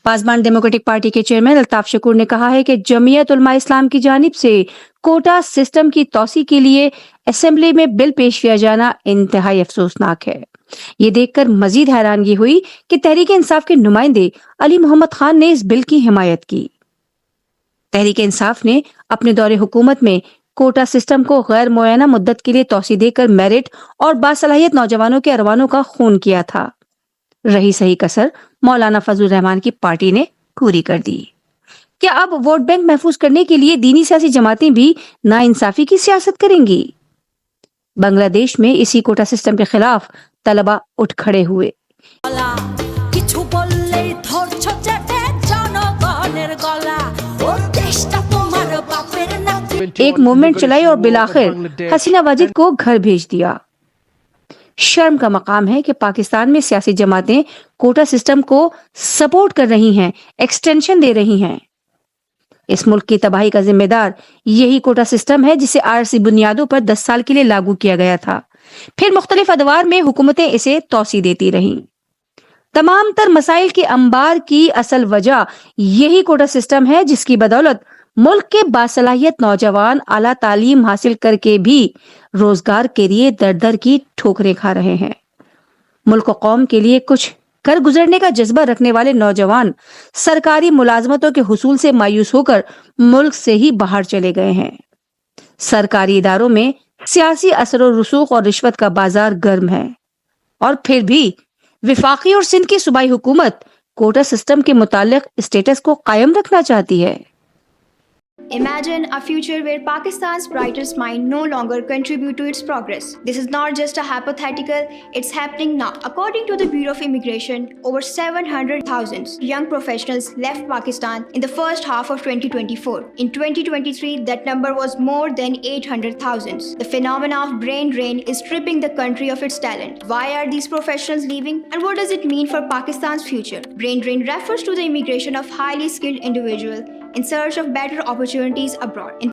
پاسبان democratic party کے chairman Altaf شکور نے کہا ہے کہ جمعیت علماء اسلام کی جانب سے کوٹا سسٹم کی توسیع کے لیے اسمبلی میں بل پیش کیا جانا انتہائی افسوسناک ہے۔ یہ دیکھ کر مزید حیرانگی ہوئی کہ تحریک انصاف کے نمائندے علی محمد خان نے اس بل کی حمایت کی۔ تحریک انصاف نے اپنے دور حکومت میں کوٹا سسٹم کو غیر معینہ مدت کے لیے توسیع دے کر میرٹ اور باصلاحیت نوجوانوں کے اروانوں کا خون کیا تھا۔ رہی صحیح کسر مولانا فضل الرحمان کی پارٹی نے پوری کر دی۔ کیا اب ووٹ بینک محفوظ کرنے کے لیے دینی سیاسی جماعتیں بھی ناانصافی کی سیاست کریں گی؟ بنگلہ دیش میں اسی کوٹا سسٹم کے خلاف طلبہ اٹھ کھڑے ہوئے۔ ایک موومنٹ چلائی اور بالآخر حسینہ واجد کو گھر بھیج دیا۔ شرم کا مقام ہے کہ پاکستان میں سیاسی جماعتیں کوٹا سسٹم کو سپورٹ کر رہی ہیں، ایکسٹینشن دے رہی ہیں۔ اس ملک کی تباہی کا ذمہ دار یہی کوٹا سسٹم ہے جسے عارضی بنیادوں پر 10 سال کے لیے لاگو کیا گیا تھا، پھر مختلف ادوار میں حکومتیں اسے توسیع دیتی رہیں۔ تمام تر مسائل کے انبار کی اصل وجہ یہی کوٹا سسٹم ہے، جس کی بدولت ملک کے باصلاحیت نوجوان اعلیٰ تعلیم حاصل کر کے بھی روزگار کے لیے در در کی ٹھوکریں کھا رہے ہیں۔ ملک و قوم کے لیے کچھ کر گزرنے کا جذبہ رکھنے والے نوجوان سرکاری ملازمتوں کے حصول سے مایوس ہو کر ملک سے ہی باہر چلے گئے ہیں۔ سرکاری اداروں میں سیاسی اثر و رسوخ اور رشوت کا بازار گرم ہے، اور پھر بھی وفاقی اور سندھ کی صوبائی حکومت کوٹا سسٹم کے متعلق اسٹیٹس کو قائم رکھنا چاہتی ہے۔ Imagine a future where Pakistan's brightest mind no longer contribute to its progress. This is not just a hypothetical, it's happening now. According to the Bureau of Immigration, over 700,000 young professionals left Pakistan in the first half of 2024. In 2023, that number was more than 800,000. The phenomena of brain drain is stripping the country of its talent. Why are these professionals leaving? And what does it mean for Pakistan's future? Brain drain refers to the immigration of highly skilled individuals in search of better opportunities abroad.